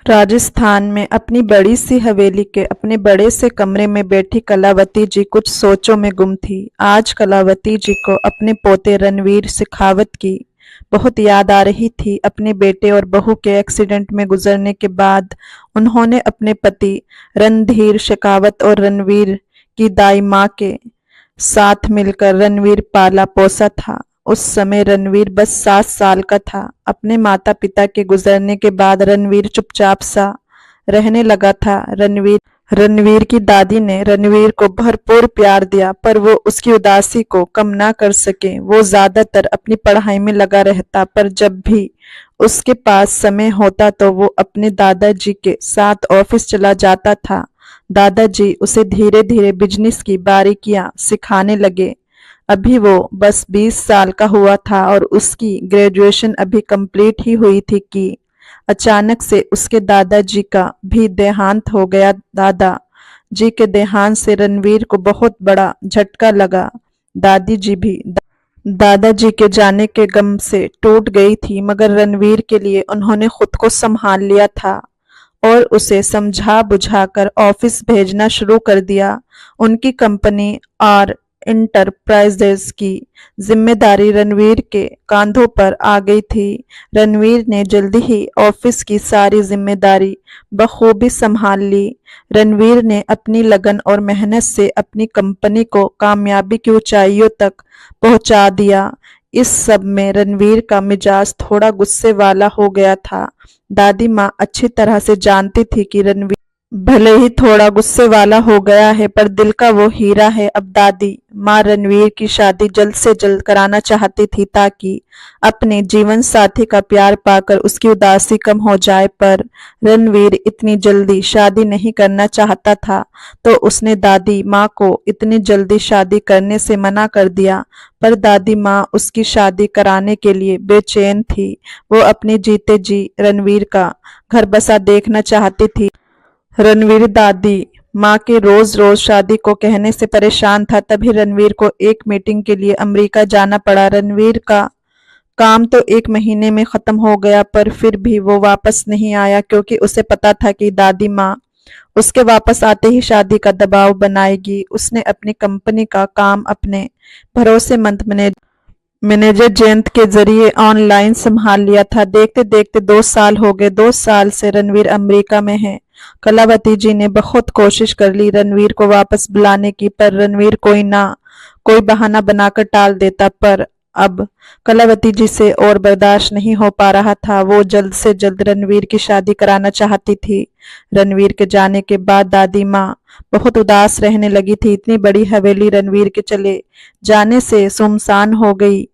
राजस्थान में अपनी बड़ी सी हवेली के अपने बड़े से कमरे में बैठी कलावती जी कुछ सोचों में गुम थी। आज कलावती जी को अपने पोते रणवीर शेखावत की बहुत याद आ रही थी। अपने बेटे और बहू के एक्सीडेंट में गुजरने के बाद उन्होंने अपने पति रणधीर शेखावत और रणवीर की दाई माँ के साथ मिलकर रणवीर पाला पोसा था। उस समय रणवीर बस 7 साल का था। अपने माता पिता के गुजरने के बाद रणवीर चुपचाप सा रहने लगा था। रणवीर की दादी ने रणवीर को भरपूर प्यार दिया, पर वो उसकी उदासी को कम ना कर सके। वो ज्यादातर अपनी पढ़ाई में लगा रहता, पर जब भी उसके पास समय होता तो वो अपने दादाजी के साथ ऑफिस चला जाता था। दादाजी उसे धीरे धीरे बिजनेस की बारीकियां सिखाने लगे। अभी वो बस 20 साल का हुआ था और उसकी ग्रेजुएशन अभी कंप्लीट ही हुई थी कि अचानक से उसके दादाजी का भी देहांत हो गया। दादा जी के देहांत से रणवीर को बहुत बड़ा झटका लगा। दादाजी के जाने के गम से टूट गई थी, मगर रणवीर के लिए उन्होंने खुद को संभाल लिया था और उसे समझा बुझाकर ऑफिस भेजना शुरू कर दिया। उनकी कंपनी और इंटरप्राइजेज की जिम्मेदारी रणवीर के कांधों पर आ गई थी। रणवीर ने जल्दी ही ऑफिस की सारी जिम्मेदारी बखूबी संभाल ली। रणवीर ने अपनी लगन और मेहनत से अपनी कंपनी को कामयाबी की ऊंचाइयों तक पहुंचा दिया। इस सब में रणवीर का मिजाज थोड़ा गुस्से वाला हो गया था। दादी माँ अच्छी तरह से जानती थी कि रणवीर भले ही थोड़ा गुस्से वाला हो गया है, पर दिल का वो हीरा है। अब दादी माँ रणवीर की शादी जल्द से जल्द कराना चाहती थी ताकि अपने जीवन साथी का प्यार पाकर उसकी उदासी कम हो जाए, पर रणवीर इतनी जल्दी शादी नहीं करना चाहता था, तो उसने दादी माँ को इतनी जल्दी शादी करने से मना कर दिया। पर दादी माँ उसकी शादी कराने के लिए बेचैन थी। वो अपने जीते जी रणवीर का घर बसा देखना चाहती थी। रणवीर दादी माँ के रोज रोज शादी को कहने से परेशान था। तभी रणवीर को एक मीटिंग के लिए अमेरिका जाना पड़ा। रणवीर का काम तो 1 महीने में खत्म हो गया, पर फिर भी वो वापस नहीं आया, क्योंकि उसे पता था कि दादी माँ उसके वापस आते ही शादी का दबाव बनाएगी। उसने अपनी कंपनी का काम अपने भरोसेमंद मैनेजर जयंत के जरिए ऑनलाइन संभाल लिया था। देखते देखते 2 साल हो गए। 2 साल से रणवीर अमेरिका में है। कलावती जी ने बहुत कोशिश कर ली रणवीर को वापस बुलाने की, पर रणवीर कोई ना कोई बहाना बनाकर टाल देता। पर अब कलावती जी से और बर्दाश्त नहीं हो पा रहा था। वो जल्द से जल्द रणवीर की शादी कराना चाहती थी। रणवीर के जाने के बाद दादी माँ बहुत उदास रहने लगी थी। इतनी बड़ी हवेली रणवीर के चले जाने से सुनसान हो गई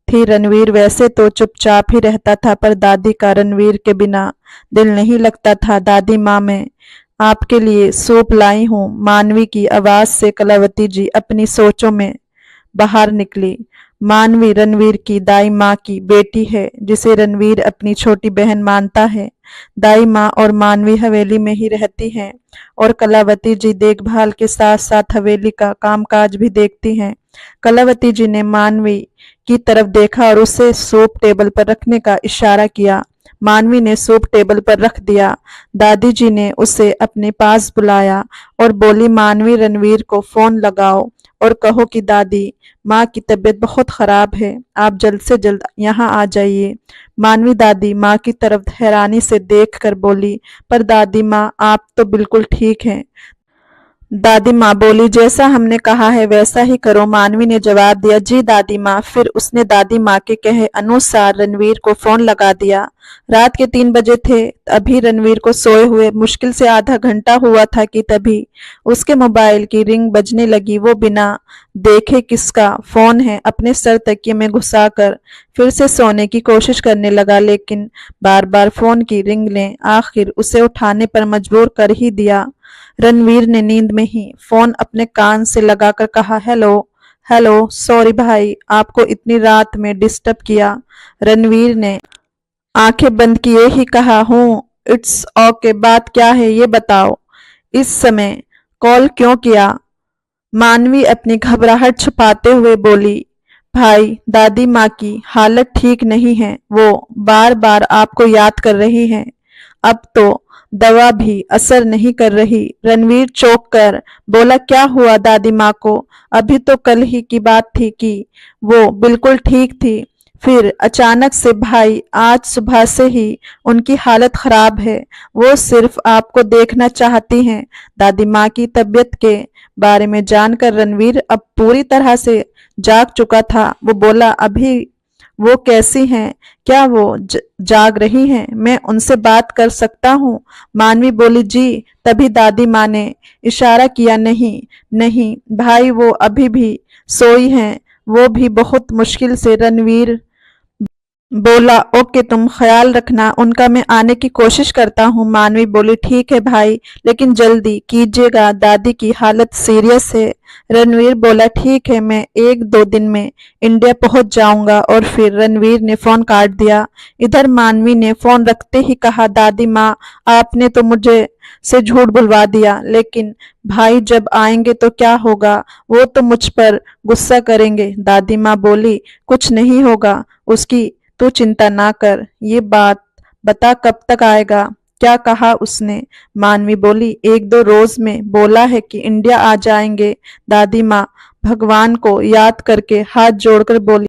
थी। रणवीर वैसे तो चुपचाप ही रहता था, पर दादी का रणवीर के बिना दिल नहीं लगता था। दादी माँ, मैं आपके लिए सूप लाई हूँ, मानवी की आवाज से कलावती जी अपनी सोचों में बाहर निकली। मानवी रणवीर की दाई माँ की बेटी है, जिसे रणवीर अपनी छोटी बहन मानता है। दाई माँ और मानवी हवेली में ही रहती हैं और कलावती जी देखभाल के साथ साथ हवेली का कामकाज भी देखती हैं। कलावती जी ने मानवी की तरफ देखा और उसे सूप टेबल पर रखने का इशारा किया। मानवी ने सूप टेबल पर रख दिया। दादी जी ने उसे अपने पास बुलाया और बोली, मानवी, रणवीर को फोन लगाओ और कहो कि दादी माँ की तबीयत बहुत खराब है, आप जल्द से जल्द यहाँ आ जाइए। मानवी दादी माँ की तरफ हैरानी से देखकर बोली, पर दादी माँ, आप तो बिल्कुल ठीक हैं। दादी माँ बोली, जैसा हमने कहा है वैसा ही करो। मानवी ने जवाब दिया, जी दादी माँ। फिर उसने दादी माँ के कहे अनुसार रणवीर को फोन लगा दिया। रात के 3 बजे थे। अभी रणवीर को सोए हुए मुश्किल से आधा घंटा हुआ था कि तभी उसके मोबाइल की रिंग बजने लगी। वो बिना देखे किसका फोन है अपने सर तकिए में घुसाकर फिर से सोने की कोशिश करने लगा, लेकिन बार बार फोन की रिंग ने आखिर उसे उठाने पर मजबूर कर ही दिया। रणवीर ने नींद में ही फोन अपने कान से लगाकर कहा, हेलो हेलो, सॉरी भाई, आपको इतनी रात में डिस्टर्ब किया। रणवीर ने आंखें बंद किए ही कहा, हूँ, इट्स ओके, बात क्या है ये बताओ, इस समय कॉल क्यों किया? मानवी अपनी घबराहट छुपाते हुए बोली, भाई, दादी माँ की हालत ठीक नहीं है, वो बार बार आपको याद कर रही हैं। अब तो दवा भी असर नहीं कर रही। रणवीर चौंक कर बोला, क्या हुआ दादी माँ को? अभी तो कल ही की बात थी कि वो बिल्कुल ठीक थी। फिर अचानक से भाई, आज सुबह से ही उनकी हालत खराब है। वो सिर्फ आपको देखना चाहती हैं। दादी माँ की तबीयत के बारे में जानकर रणवीर अब पूरी तरह से जाग चुका था। वो बोला, अभी वो कैसी हैं? क्या वो जाग रही हैं? मैं उनसे बात कर सकता हूँ? मानवी बोली, जी। तभी दादी माँ ने इशारा किया, नहीं नहीं भाई, वो अभी भी सोई हैं, वो भी बहुत मुश्किल से। रणवीर बोला, ओके, तुम ख्याल रखना, उनका मैं आने की कोशिश करता हूँ। मानवी बोली, ठीक है भाई, लेकिन जल्दी कीजिएगा, दादी की हालत सीरियस है। रणवीर बोला, ठीक है, मैं 1-2 दिन में इंडिया पहुंच जाऊंगा। और फिर रणवीर ने फोन काट दिया। इधर मानवी ने फोन रखते ही कहा, दादी माँ, आपने तो मुझे से झूठ बुलवा दिया, लेकिन भाई जब आएंगे तो क्या होगा? वो तो मुझ पर गुस्सा करेंगे। दादी माँ बोली, कुछ नहीं होगा उसकी, तू चिंता ना कर। ये बात बता, कब तक आएगा? क्या कहा उसने? मानवी बोली, 1-2 रोज में बोला है कि इंडिया आ जाएंगे। दादी माँ भगवान को याद करके हाथ जोड़कर बोली,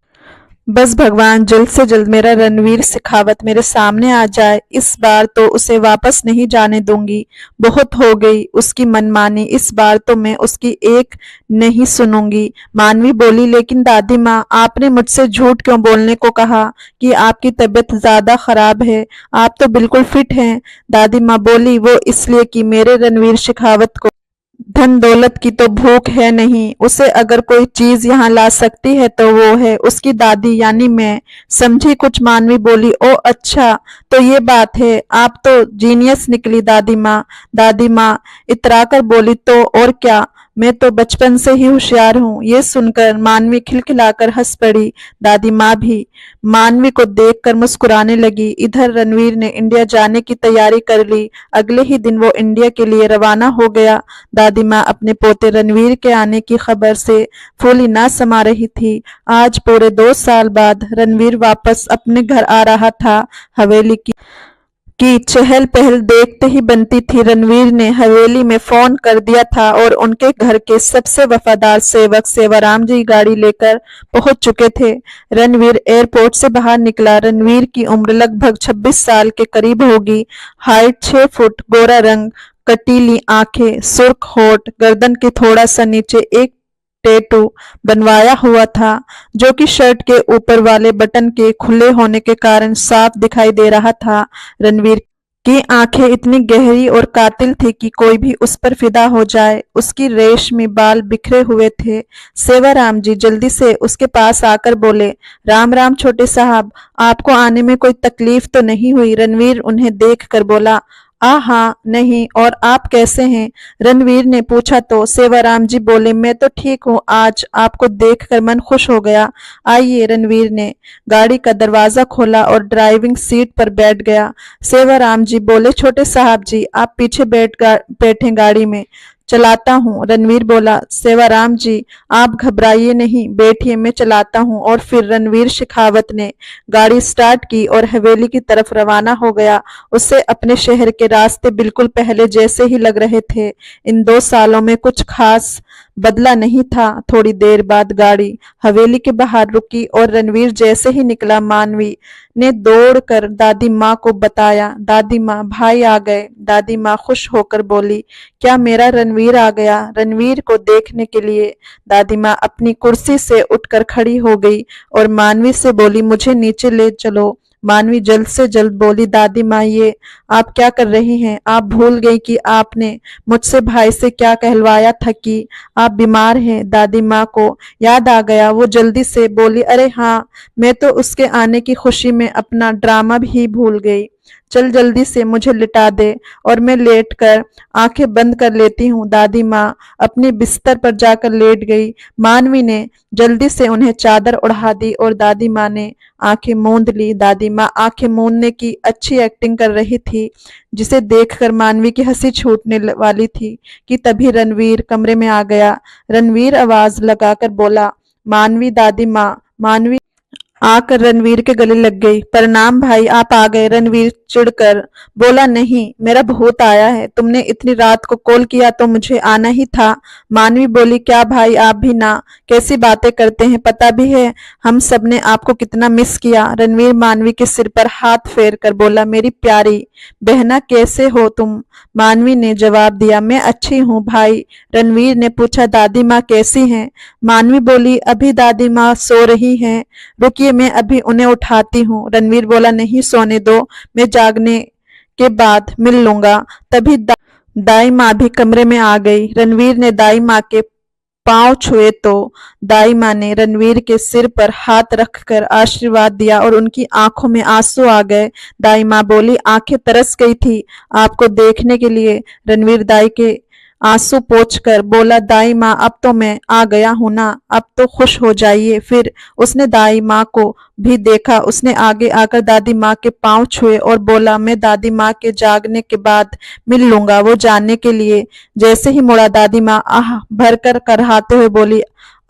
बस भगवान जल्द से जल्द मेरा रणवीर शेखावत मेरे सामने आ जाए। इस बार तो उसे वापस नहीं जाने दूंगी। बहुत हो गई उसकी मनमानी, इस बार तो मैं उसकी एक नहीं सुनूंगी। मानवी बोली, लेकिन दादी माँ, आपने मुझसे झूठ क्यों बोलने को कहा कि आपकी तबीयत ज्यादा खराब है? आप तो बिल्कुल फिट हैं। दादी माँ बोली, वो इसलिए कि मेरे रणवीर शेखावत को धन दौलत की तो भूख है नहीं। उसे अगर कोई चीज यहाँ ला सकती है तो वो है उसकी दादी, यानी मैं। समझी कुछ? मानवी बोली, ओ अच्छा, तो ये बात है। आप तो जीनियस निकली दादी माँ। दादी माँ इतराकर बोली, तो और क्या, मैं तो बचपन से ही होशियार हूँ। ये सुनकर मानवी खिलखिलाकर हंस पड़ी। दादी माँ भी मानवी को देखकर मुस्कुराने लगी। इधर रणवीर ने इंडिया जाने की तैयारी कर ली। अगले ही दिन वो इंडिया के लिए रवाना हो गया। दादी माँ अपने पोते रणवीर के आने की खबर से फूली ना समा रही थी। आज पूरे 2 साल बाद रणवीर वापस अपने घर आ रहा था। हवेली की चहल पहल देखते ही बनती थी। रणवीर ने हवेली में फोन कर दिया था और उनके घर के सबसे वफादार सेवक सेवाराम जी गाड़ी लेकर पहुंच चुके थे। रणवीर एयरपोर्ट से बाहर निकला। रणवीर की उम्र लगभग 26 साल के करीब होगी। हाइट 6 फुट, गोरा रंग, कटीली आंखें, सुर्ख होठ, गर्दन के थोड़ा सा नीचे एक टैटू बनवाया हुआ था, जो कि शर्ट के ऊपर वाले बटन के खुले होने के कारण साफ दिखाई दे रहा था। रणवीर की आंखें इतनी गहरी और कातिल थी कि कोई भी उस पर फिदा हो जाए। उसकी रेशमी बाल बिखरे हुए थे। सेवाराम जी जल्दी से उसके पास आकर बोले, राम राम छोटे साहब, आपको आने में कोई तकलीफ तो नहीं हुई? रणवीर उन्हें देख कर बोला, हाँ नहीं, और आप कैसे हैं? रणवीर ने पूछा तो सेवाराम जी बोले, मैं तो ठीक हूँ, आज आपको देखकर मन खुश हो गया। आइए। रणवीर ने गाड़ी का दरवाजा खोला और ड्राइविंग सीट पर बैठ गया। सेवाराम जी बोले, छोटे साहब जी, आप पीछे बैठे, गाड़ी में चलाता हूँ। रणवीर बोला, सेवाराम जी आप घबराइए नहीं, बैठिए, मैं चलाता हूँ। और फिर रणवीर शेखावत ने गाड़ी स्टार्ट की और हवेली की तरफ रवाना हो गया। उसे अपने शहर के रास्ते बिल्कुल पहले जैसे ही लग रहे थे। इन 2 सालों में कुछ खास बदला नहीं था। थोड़ी देर बाद गाड़ी हवेली के बाहर रुकी और रणवीर जैसे ही निकला, मानवी ने दौड़कर दादी माँ को बताया, दादी माँ, भाई आ गए। दादी माँ खुश होकर बोली, क्या मेरा रणवीर आ गया? रणवीर को देखने के लिए दादी माँ अपनी कुर्सी से उठकर खड़ी हो गई और मानवी से बोली, मुझे नीचे ले चलो। मानवी जल्द से जल्द बोली, दादी माँ, ये आप क्या कर रही हैं? आप भूल गई कि आपने मुझसे भाई से क्या कहलवाया था कि आप बीमार हैं? दादी माँ को याद आ गया। वो जल्दी से बोली, अरे हाँ, मैं तो उसके आने की खुशी में अपना ड्रामा भी भूल गई। चल जल्दी से मुझे लिटा दे और मैं लेटकर आंखें बंद कर लेती हूँ। दादी माँ अपने बिस्तर पर जाकर लेट गई। मानवी ने जल्दी से उन्हें चादर ओढ़ा दी और दादी माँ ने आंखें मूंद ली। दादी माँ आंखें मूंदने की अच्छी एक्टिंग कर रही थी, जिसे देखकर मानवी की हंसी छूटने वाली थी कि तभी रणवीर कमरे में आ गया। रणवीर आवाज लगाकर बोला, मानवी। दादी माँ, मानवी आकर रणवीर के गले लग गई। प्रणाम भाई, आप आ गए। रणवीर चिढ़कर बोला, नहीं, मेरा भूत आया है। तुमने इतनी रात को कॉल किया तो मुझे आना ही था। मानवी बोली, क्या भाई, आप भी ना, कैसी बातें करते हैं। पता भी है हम सब ने आपको कितना मिस किया। रणवीर मानवी के सिर पर हाथ फेर कर बोला, मेरी प्यारी बहना, कैसे हो तुम। मानवी ने जवाब दिया, मैं अच्छी हूँ भाई। रणवीर ने पूछा, दादी माँ कैसी हैं। मानवी बोली, अभी दादी माँ सो रही हैं, रुकिए मैं अभी उन्हें उठाती हूँ। रणवीर बोला, नहीं सोने दो, मैं जागने के बाद मिल लूंगा। तभी दाई माँ भी कमरे में आ गई। रणवीर ने दाई माँ के पांव छुए तो दाई माँ ने रणवीर के सिर पर हाथ रखकर आशीर्वाद दिया और उनकी आंखों में आंसू आ गए। दाई माँ बोली, आंखें तरस गई थी आपको देखने के लिए। रणवीर दाई के आंसू पोंछकर बोला, दाई माँ अब तो मैं आ गया हूं ना, अब तो खुश हो जाइए। फिर उसने दाई माँ को भी देखा। उसने आगे आकर दादी माँ के पांव छुए और बोला, मैं दादी माँ के जागने के बाद मिल लूंगा। वो जानने के लिए जैसे ही मुड़ा, दादी माँ आह भरकर कराहते हुए बोली,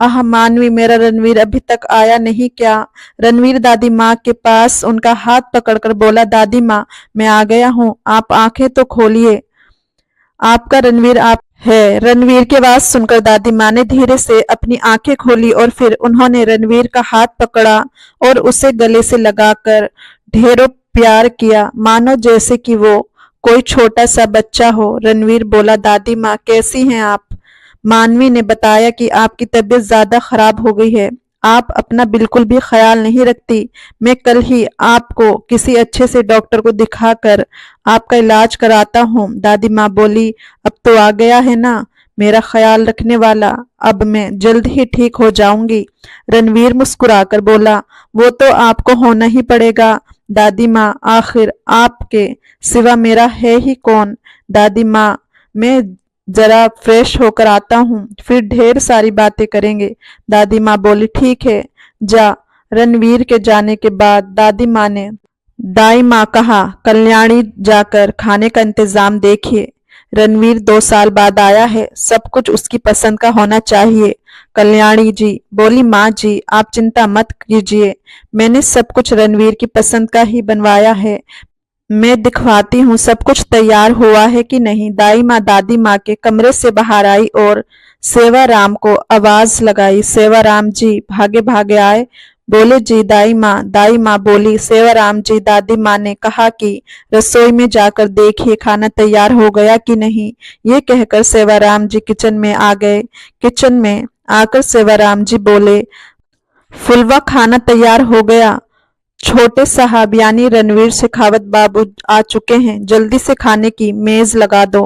आह मानवी, मेरा रणवीर अभी तक आया नहीं क्या। रणवीर दादी माँ के पास उनका हाथ पकड़कर बोला, दादी माँ मैं आ गया हूँ, आप आंखें तो खोलिए, आपका रणवीर आप है। रणवीर की आवाज सुनकर दादी माँ ने धीरे से अपनी आंखें खोली और फिर उन्होंने रणवीर का हाथ पकड़ा और उसे गले से लगाकर ढेरों प्यार किया, मानो जैसे कि वो कोई छोटा सा बच्चा हो। रणवीर बोला, दादी माँ कैसी हैं आप। मानवी ने बताया कि आपकी तबीयत ज्यादा खराब हो गई है, आप अपना बिल्कुल भी ख्याल नहीं रखती। मैं कल ही आपको किसी अच्छे से डॉक्टर को दिखाकर आपका इलाज कराता हूँ। दादी माँ बोली, अब तो आ गया है ना मेरा ख्याल रखने वाला, अब मैं जल्द ही ठीक हो जाऊंगी। रणवीर मुस्कुराकर बोला, वो तो आपको होना ही पड़ेगा दादी माँ, आखिर आपके सिवा मेरा है ही कौन। दादी माँ मैं जरा फ्रेश होकर आता हूँ, फिर ढेर सारी बातें करेंगे। दादी माँ बोली, ठीक है जा। रणवीर के जाने के बाद दादी माँ ने दाई माँ कहा, कल्याणी जाकर खाने का इंतजाम देखिए। रणवीर 2 साल बाद आया है, सब कुछ उसकी पसंद का होना चाहिए। कल्याणी जी बोली, माँ जी आप चिंता मत कीजिए, मैंने सब कुछ रणवीर की पसंद का ही बनवाया है। मैं दिखवाती हूँ सब कुछ तैयार हुआ है कि नहीं। दाई माँ दादी माँ के कमरे से बाहर आई और सेवाराम को आवाज लगाई। सेवाराम जी भागे भागे आए, बोले, जी दाई माँ। दाई माँ बोली, सेवाराम जी दादी माँ ने कहा कि रसोई में जाकर देखिए खाना तैयार हो गया कि नहीं। ये कहकर सेवाराम जी किचन में आ गए। किचन में आकर सेवाराम जी बोले, फुलवा खाना तैयार हो गया, छोटे साहब यानी रणवीर शेखावत बाबू आ चुके हैं, जल्दी से खाने की मेज लगा दो।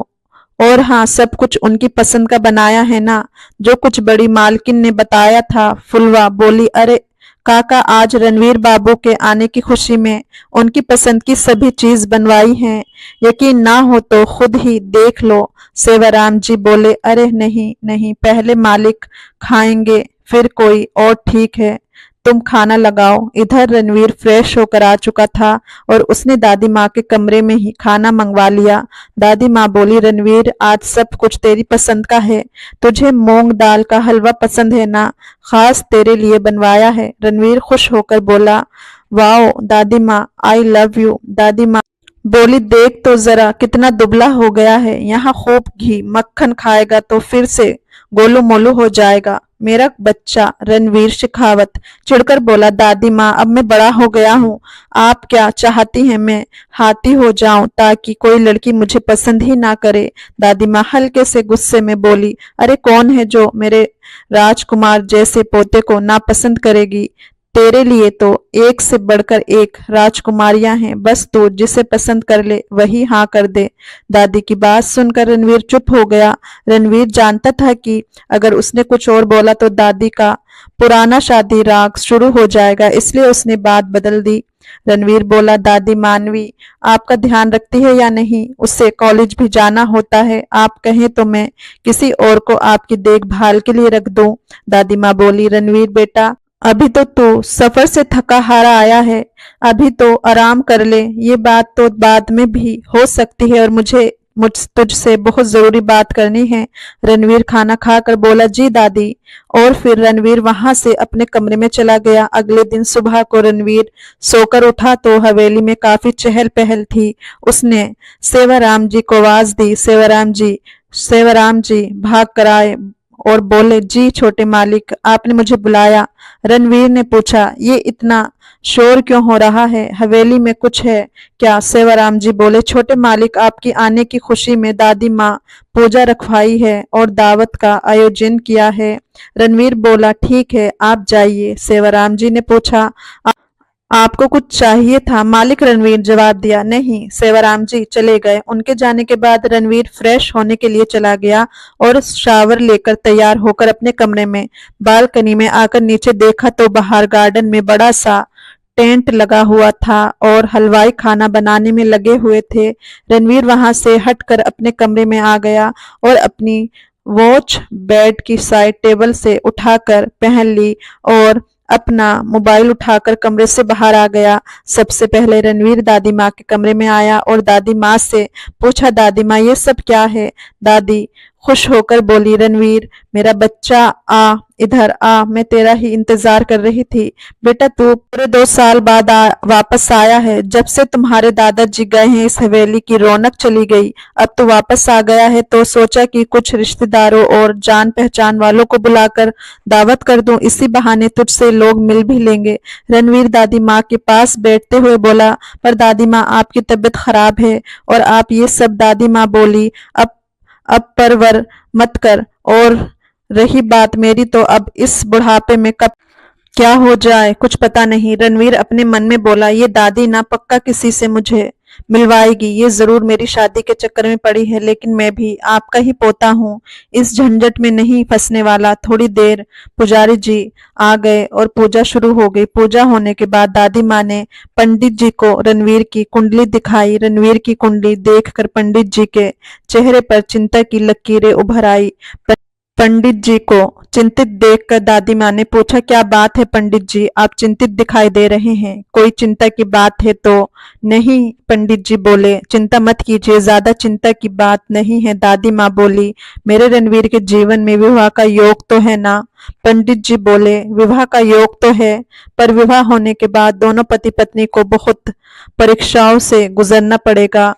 और हाँ, सब कुछ उनकी पसंद का बनाया है ना, जो कुछ बड़ी मालकिन ने बताया था। फुलवा बोली, अरे काका, आज रणवीर बाबू के आने की खुशी में उनकी पसंद की सभी चीज बनवाई हैं, यकीन ना हो तो खुद ही देख लो। सेवाराम जी बोले, अरे नहीं नहीं, पहले मालिक खाएंगे फिर कोई और, ठीक है तुम खाना लगाओ। इधर रणवीर फ्रेश होकर आ चुका था और उसने दादी माँ के कमरे में ही खाना मंगवा लिया। दादी माँ बोली, रणवीर आज सब कुछ तेरी पसंद का है, तुझे मूंग दाल का हलवा पसंद है ना, खास तेरे लिए बनवाया है। रणवीर खुश होकर बोला, वाओ दादी माँ, आई लव यू। दादी माँ बोली, देख तो जरा कितना दुबला हो गया है, यहाँ खूब घी मक्खन खाएगा तो फिर से गोलू मोलू हो जाएगा मेरा बच्चा। रणवीर शेखावत चिढ़कर बोला, दादी माँ अब मैं बड़ा हो गया हूँ, आप क्या चाहती हैं मैं हाथी हो जाऊं ताकि कोई लड़की मुझे पसंद ही ना करे। दादी माँ हल्के से गुस्से में बोली, अरे कौन है जो मेरे राजकुमार जैसे पोते को नापसंद करेगी। तेरे लिए तो एक से बढ़कर एक राजकुमारियां हैं, बस तू जिसे पसंद कर ले वही हाँ कर दे। दादी की बात सुनकर रणवीर चुप हो गया। रणवीर जानता था कि अगर उसने कुछ और बोला तो दादी का पुराना शादी राग शुरू हो जाएगा, इसलिए उसने बात बदल दी। रणवीर बोला, दादी मानवी आपका ध्यान रखती है या नहीं, उससे कॉलेज भी जाना होता है, आप कहें तो मैं किसी और को आपकी देखभाल के लिए रख दूं। दादी माँ बोली, रणवीर बेटा अभी तो तू सफर से थका हारा आया है, अभी तो आराम कर ले, ये बात तो बाद में भी हो सकती है और मुझे मुझ तुझसे बहुत ज़रूरी बात करनी है। रणवीर खाना खाकर बोला, जी दादी। और फिर रणवीर वहां से अपने कमरे में चला गया। अगले दिन सुबह को रणवीर सोकर उठा तो हवेली में काफी चहल पहल थी। उसने सेवाराम जी को आवाज दी, सेवाराम जी। सेवाराम जी भाग कर आए और बोले, जी छोटे मालिक, आपने मुझे बुलाया। रणवीर ने पूछा, ये इतना शोर क्यों हो रहा है? हवेली में कुछ है क्या? सेवाराम जी बोले, छोटे मालिक, आपकी आने की खुशी में दादी माँ पूजा रखवाई है और दावत का आयोजन किया है। रणवीर बोला, ठीक है, आप जाइए। सेवाराम जी ने पूछा, आपको कुछ चाहिए था? मालिक रणवीर जवाब दिया, नहीं। सेवाराम जी चले गए। उनके जाने के बाद रणवीर फ्रेश होने के लिए चला गया और शावर लेकर तैयार होकर अपने कमरे में बालकनी में आकर नीचे देखा तो बाहर गार्डन में बड़ा सा टेंट लगा हुआ था और हलवाई खाना बनाने में लगे हुए थे। रणवीर वहां से हटकर अपने कमरे में आ गया और अपनी वॉच बेड की साइड टेबल से उठाकर पहन ली और अपना मोबाइल उठाकर कमरे से बाहर आ गया। सबसे पहले रणवीर दादी माँ के कमरे में आया और दादी माँ से पूछा, दादी माँ ये सब क्या है? दादी खुश होकर बोली, रणवीर मेरा बच्चा, आ इधर आ, मैं तेरा ही इंतजार कर रही थी। बेटा तू पूरे 2 साल बाद वापस आया है। जब से तुम्हारे दादाजी गए हैं इस हवेली की रौनक चली गई। अब तो वापस आ गया है तो सोचा कि कुछ रिश्तेदारों और जान पहचान वालों को बुलाकर दावत कर दूं, इसी बहाने तुझसे लोग मिल भी लेंगे। रणवीर दादी माँ के पास बैठते हुए बोला, पर दादी माँ आपकी तबीयत खराब है और आप ये सब। दादी माँ बोली, अब परवर मत कर, और रही बात मेरी तो अब इस बुढ़ापे में कब क्या हो जाए कुछ पता नहीं। रणवीर अपने मन में बोला, ये दादी ना पक्का किसी से मुझे मिलवाएगी, ये जरूर मेरी शादी के चक्कर में पड़ी है, लेकिन मैं भी आपका ही पोता हूँ, इस झंझट में नहीं फंसने वाला। थोड़ी देर पुजारी जी आ गए और पूजा शुरू हो गई। पूजा होने के बाद दादी माँ ने पंडित जी को रणवीर की कुंडली दिखाई। रणवीर की कुंडली देखकर पंडित जी के चेहरे पर चिंता की लकीरें उभर आई। पंडित जी को चिंतित देखकर दादी माँ ने पूछा, क्या बात है पंडित जी, आप चिंतित दिखाई दे रहे हैं? कोई चिंता की बात है तो? नहीं, पंडित जी बोले, चिंता मत कीजिए, ज्यादा चिंता की बात नहीं है। दादी माँ बोली, मेरे रणवीर के जीवन में विवाह का योग तो है ना? पंडित जी बोले, विवाह का योग तो है, पर विवाह होने के बाद दोनों पति पत्नी को बहुत परीक्षाओं से गुजरना पड़ेगा।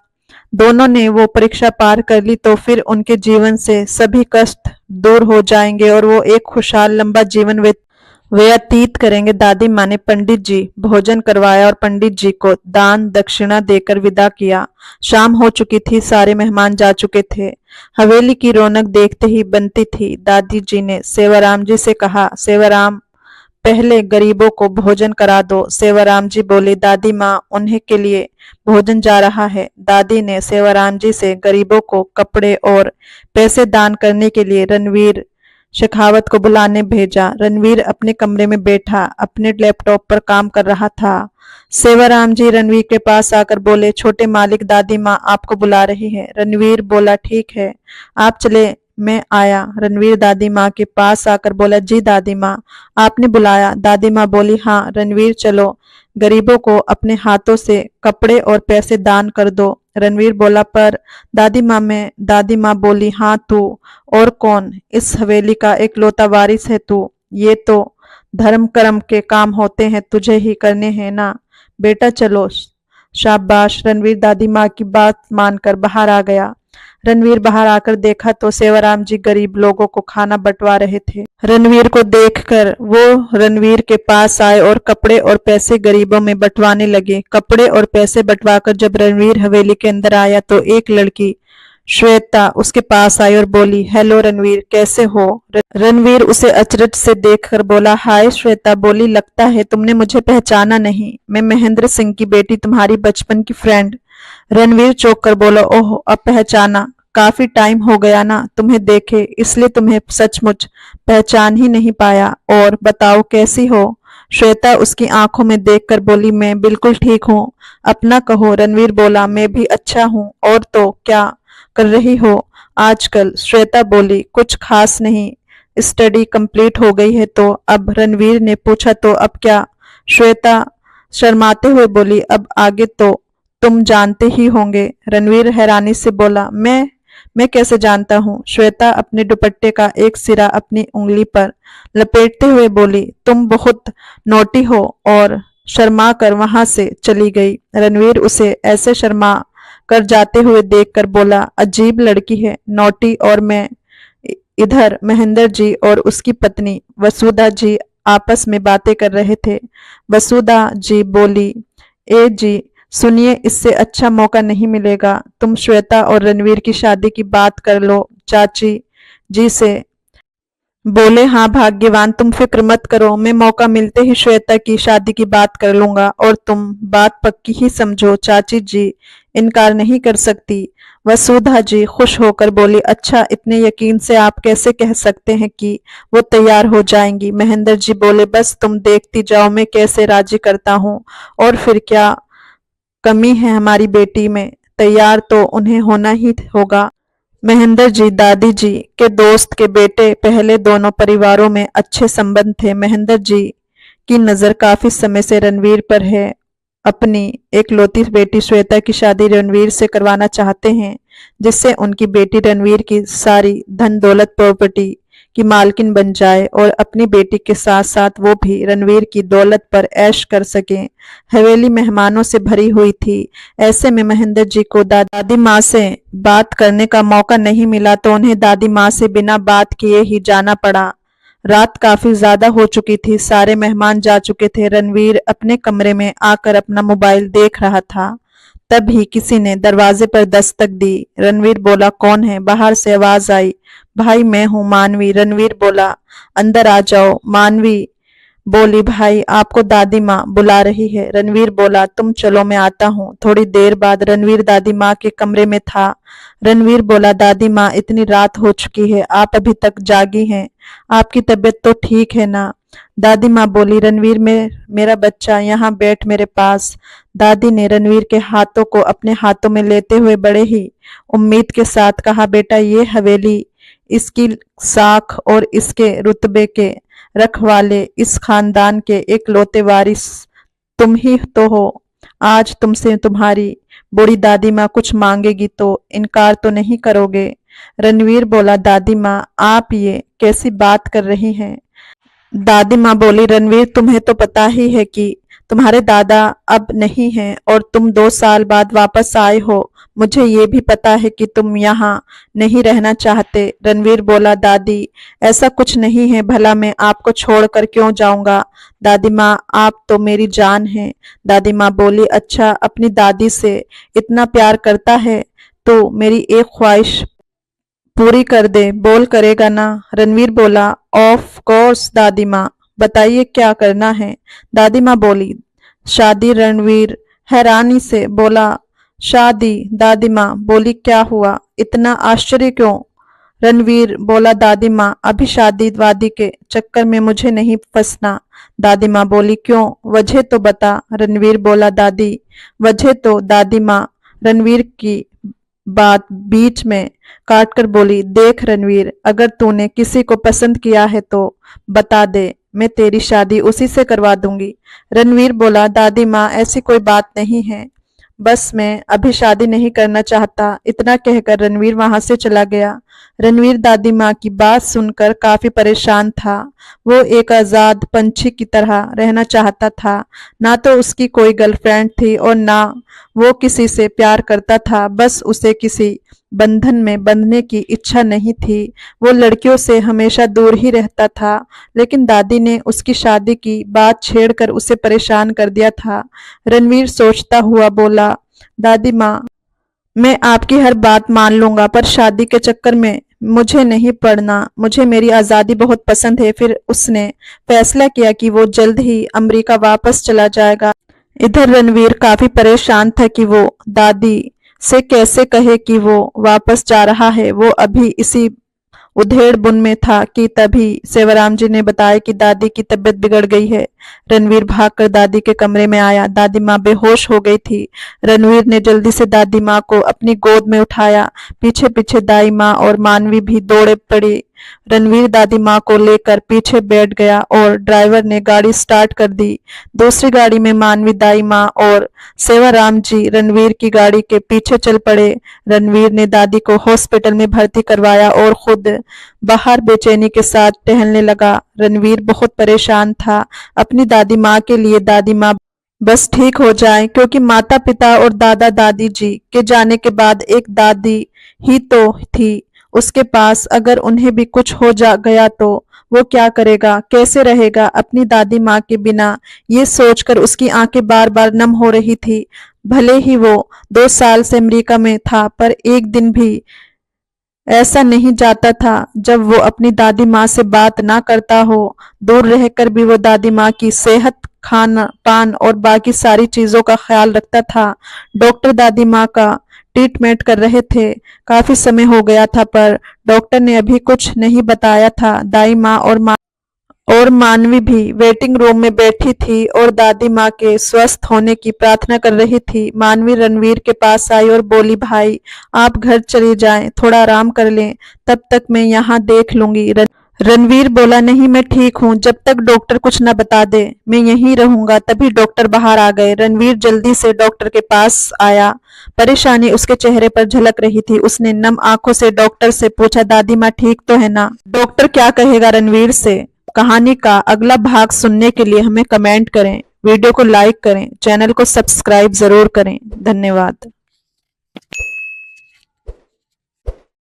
दोनों ने वो परीक्षा पार कर ली तो फिर उनके जीवन से सभी कष्ट दूर हो जाएंगे और वो एक खुशहाल लंबा जीवन व्यतीत करेंगे। दादी माँ ने पंडित जी भोजन करवाया और पंडित जी को दान दक्षिणा देकर विदा किया। शाम हो चुकी थी, सारे मेहमान जा चुके थे। हवेली की रौनक देखते ही बनती थी। दादी जी ने सेवाराम जी से कहा, सेवाराम पहले गरीबों को भोजन करा दो। सेवाराम जी बोले, दादी माँ उन्हें के लिए भोजन जा रहा है। दादी ने सेवाराम जी से गरीबों को कपड़े और पैसे दान करने के लिए रणवीर शेखावत को बुलाने भेजा। रणवीर अपने कमरे में बैठा अपने लैपटॉप पर काम कर रहा था। सेवाराम जी रणवीर के पास आकर बोले, छोटे मालिक, दादी माँ आपको बुला रही है। रणवीर बोला, ठीक है, आप चले, मैं आया। रणवीर दादी माँ के पास आकर बोला, जी दादी माँ आपने बुलाया? दादी माँ बोली, हाँ। रणवीर चलो, गरीबों को अपने हाथों से कपड़े और पैसे दान कर दो। रणवीर बोला, पर दादी माँ मैं। दादी माँ बोली, हाँ तू, और कौन? इस हवेली का एकलौता वारिस है तू। ये तो धर्म कर्म के काम होते हैं, तुझे ही करने हैं ना। बेटा चलो। शाबाश। रणवीर दादी माँ की बात मानकर बाहर आ गया। रणवीर बाहर आकर देखा तो सेवाराम जी गरीब लोगों को खाना बंटवा रहे थे। रणवीर को देखकर वो रणवीर के पास आए और कपड़े और पैसे गरीबों में बंटवाने लगे। कपड़े और पैसे बंटवाकर जब रणवीर हवेली के अंदर आया तो एक लड़की श्वेता उसके पास आई और बोली, हेलो रणवीर, कैसे हो? रणवीर उसे अचरज से देखकर बोला, हाय श्वेता। बोली, लगता है तुमने मुझे पहचाना नहीं, मैं महेंद्र सिंह की बेटी, तुम्हारी बचपन की फ्रेंड। रणवीर चौंक कर बोला, ओह, अब पहचाना? काफी टाइम हो गया ना तुम्हें देखे, इसलिए तुम्हें सचमुच पहचान ही नहीं पाया। और बताओ कैसी हो? श्वेता उसकी आंखों में देखकर बोली, मैं बिल्कुल ठीक हूँ, अपना कहो। रणवीर बोला, मैं भी अच्छा हूँ। और तो क्या कर रही हो आजकल? श्वेता बोली, कुछ खास नहीं, स्टडी कंप्लीट हो गई है तो अब। रणवीर ने पूछा, तो अब क्या? श्वेता शर्माते हुए बोली, अब आगे तो तुम जानते ही होंगे। रणवीर हैरानी से बोला, मैं कैसे जानता हूँ? श्वेता अपने दुपट्टे का एक सिरा अपनी उंगली पर लपेटते हुए बोली, तुम बहुत नोटी हो, और शर्मा कर वहां से चली गई। रणवीर उसे ऐसे शर्मा कर जाते हुए देखकर बोला, अजीब लड़की है, नोटी। और मैं इधर महेंद्र जी और उसकी पत्नी वसुधा जी आपस में बातें कर रहे थे। वसुधा जी बोली, ए जी सुनिए, इससे अच्छा मौका नहीं मिलेगा। तुम श्वेता और रणवीर की शादी की बात कर लो चाची जी से। बोले, हाँ भाग्यवान, तुम फिक्र मत करो, मैं मौका मिलते ही श्वेता की शादी की बात कर लूंगा, और तुम बात पक्की ही समझो, चाची जी इनकार नहीं कर सकती। वसुधा जी खुश होकर बोली, अच्छा, इतने यकीन से आप कैसे कह सकते हैं कि वो तैयार हो जाएंगी? महेंद्र जी बोले, बस तुम देखती जाओ मैं कैसे राजी करता हूँ, और फिर क्या कमी है हमारी बेटी में? तैयार तो उन्हें होना ही होगा। महेंद्र जी दादी जी के दोस्त के बेटे, पहले दोनों परिवारों में अच्छे संबंध थे। महेंद्र जी की नजर काफी समय से रणवीर पर है। अपनी एकलौती बेटी श्वेता की शादी रणवीर से करवाना चाहते हैं, जिससे उनकी बेटी रणवीर की सारी धन दौलत प्रॉपर्टी की मालकिन बन जाए, और अपनी बेटी के साथ साथ वो भी रणवीर की दौलत पर ऐश कर सकें। हवेली मेहमानों से भरी हुई थी। ऐसे में महेंद्र जी को दादी माँ से बात करने का मौका नहीं मिला, तो उन्हें दादी माँ से बिना बात किए ही जाना पड़ा। रात काफी ज्यादा हो चुकी थी, सारे मेहमान जा चुके थे। रणवीर अपने कमरे में आकर अपना मोबाइल देख रहा था। तभी किसी ने दरवाजे पर दस्तक दी। रणवीर बोला, कौन है? बाहर से आवाज आई, भाई मैं हूँ मानवी। रणवीर बोला, अंदर आ जाओ। मानवी बोली, भाई आपको दादी माँ बुला रही है। रणवीर बोला, तुम चलो मैं आता हूँ। थोड़ी देर बाद रणवीर दादी माँ के कमरे में था। रणवीर बोला, दादी माँ इतनी रात हो चुकी है, आप अभी तक जागी हैं, आपकी तबीयत तो ठीक है ना? दादी माँ बोली, रणवीर में मेरा बच्चा यहाँ बैठ मेरे पास। दादी ने रणवीर के हाथों को अपने हाथों में लेते हुए बड़े ही उम्मीद के साथ कहा, बेटा ये हवेली, इसकी साख और इसके रुतबे के रखवाले, इस खानदान के इकलौते वारिस तुम ही तो हो। आज तुमसे तुम्हारी बूढ़ी दादी माँ कुछ मांगेगी तो इनकार तो नहीं करोगे? रणवीर बोला, दादी माँ आप ये कैसी बात कर रही हैं? दादी माँ बोली, रणवीर तुम्हें तो पता ही है कि तुम्हारे दादा अब नहीं हैं, और तुम 2 साल बाद वापस आए हो। मुझे ये भी पता है कि तुम यहाँ नहीं रहना चाहते। रणवीर बोला, दादी ऐसा कुछ नहीं है, भला मैं आपको छोड़कर क्यों जाऊंगा? दादी माँ आप तो मेरी जान है। दादी माँ बोली, अच्छा, अपनी दादी से इतना प्यार करता है तो मेरी एक ख्वाहिश पूरी कर दे, बोल करेगा ना? रणवीर बोला, ऑफ कोर्स दादी माँ, बताइए क्या करना है? दादी माँ बोली, शादी। रणवीर हैरानी से बोला, शादी? दादी माँ बोली, क्या हुआ, इतना आश्चर्य क्यों? रणवीर बोला, दादी माँ अभी शादी वादी के चक्कर में मुझे नहीं फंसना। दादी माँ बोली, क्यों, वजह तो बता। रणवीर बोला, दादी वजह तो। दादी माँ रणवीर की बात बीच में काटकर बोली, देख रणवीर, अगर तूने किसी को पसंद किया है तो बता दे, मैं तेरी शादी उसी से करवा दूंगी। रणवीर बोला, दादी माँ ऐसी कोई बात नहीं है, बस मैं अभी शादी नहीं करना चाहता। इतना कहकर रणवीर वहां से चला गया। रणवीर दादी माँ की बात सुनकर काफी परेशान था। वो एक आजाद पंछी की तरह रहना चाहता था। ना तो उसकी कोई गर्लफ्रेंड थी और ना वो किसी से प्यार करता था, बस उसे किसी बंधन में बंधने की इच्छा नहीं थी। वो लड़कियों से हमेशा दूर ही रहता था, लेकिन दादी ने उसकी शादी की बात छेड़कर उसे परेशान कर दिया था। रणवीर सोचता हुआ बोला, दादी माँ मैं आपकी हर बात मान लूंगा, पर शादी के चक्कर में मुझे नहीं पड़ना, मुझे मेरी आज़ादी बहुत पसंद है। फिर उसने फैसला किया कि वो जल्द ही अमेरिका वापस चला जाएगा। इधर रणवीर काफी परेशान था कि वो दादी से कैसे कहे कि वो वापस जा रहा है। वो अभी इसी उधेड़ बुन में था कि तभी सेवाराम जी ने बताया कि दादी की तबीयत बिगड़ गई है। रणवीर भागकर दादी के कमरे में आया। दादी माँ बेहोश हो गई थी। रणवीर ने जल्दी से दादी माँ को अपनी गोद में उठाया। पीछे पीछे दाई माँ और मानवी भी दौड़े पड़ी। रणवीर दादी माँ को लेकर पीछे बैठ गया और ड्राइवर ने गाड़ी स्टार्ट कर दी। दूसरी गाड़ी में मानवी दाई माँ और सेवाराम जी रणवीर की गाड़ी के पीछे चल पड़े। रणवीर ने दादी को हॉस्पिटल में भर्ती करवाया और खुद बाहर बेचैनी के साथ टहलने लगा। रणवीर बहुत परेशान था अपनी दादी माँ के लिए। दादी माँ बस ठीक हो जाए, क्योंकि माता पिता और दादा दादी जी के जाने के बाद एक दादी ही तो थी उसके पास। अगर उन्हें भी कुछ हो जा गया तो वो क्या करेगा, कैसे रहेगा अपनी दादी माँ के बिना। ये सोचकर उसकी आंखें बार बार नम हो रही थी। भले ही वो 2 साल से अमेरिका में था, पर एक दिन भी ऐसा नहीं जाता था जब वो अपनी दादी माँ से बात ना करता हो। दूर रहकर भी वो दादी माँ की सेहत, खाना पान और बाकी सारी चीजों का ख्याल रखता था। डॉक्टर दादी माँ का ट्रीटमेंट कर रहे थे। काफी समय हो गया था, पर डॉक्टर ने अभी कुछ नहीं बताया था। दाई माँ और मानवी भी वेटिंग रूम में बैठी थी और दादी माँ के स्वस्थ होने की प्रार्थना कर रही थी। मानवी रणवीर के पास आई और बोली, भाई आप घर चले जाएं, थोड़ा आराम कर लें, तब तक मैं यहाँ देख लूंगी। रणवीर बोला, नहीं मैं ठीक हूँ, जब तक डॉक्टर कुछ न बता दे मैं यहीं रहूंगा। तभी डॉक्टर बाहर आ गए। रणवीर जल्दी से डॉक्टर के पास आया। परेशानी उसके चेहरे पर झलक रही थी। उसने नम आंखों से डॉक्टर से पूछा, दादी माँ ठीक तो है ना? डॉक्टर क्या कहेगा रणवीर से? कहानी का अगला भाग सुनने के लिए हमें कमेंट करें, वीडियो को लाइक करें, चैनल को सब्सक्राइब जरूर करें। धन्यवाद।